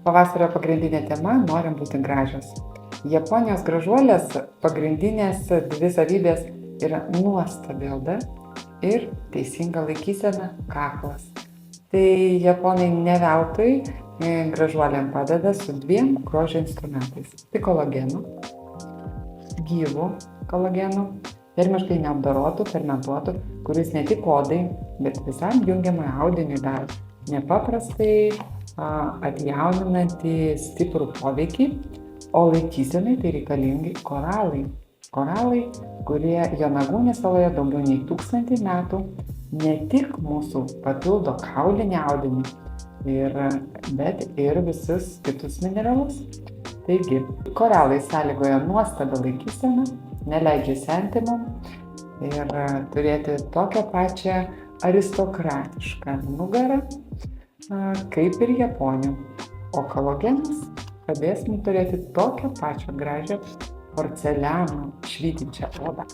Pavasario pagrindinė tema – norim būti gražios. Japonijos gražuolės pagrindinės dvi savybės yra nuostabi oda ir teisinga laikysena kaklas. Tai japonai ne veltui gražuolėm padeda su dviem grožio instrumentais. Tai kolagenu, gyvu kolagenu, termiškai neapdorotų, fermentuotų, kuris ne tik odai, bet visam jungiamai audiniui daro nepaprastai atjauninantį stiprų poveikį, o laikysenai tai reikalingi koralai. Koralai, kurie Jonagūnės saloje daugiau nei 1000 metų ne tik mūsų papildo kaulinį audinį, bet ir visus kitus mineralus. Taigi, koralai sąlygoja nuostabią laikyseną, neleidžia senti mum ir turėti tokią pačią aristokratišką nugarą, kaip ir Japonijų. O kolagenas padės mums turėti tokią pačią gražią porceliano švytinčią odą.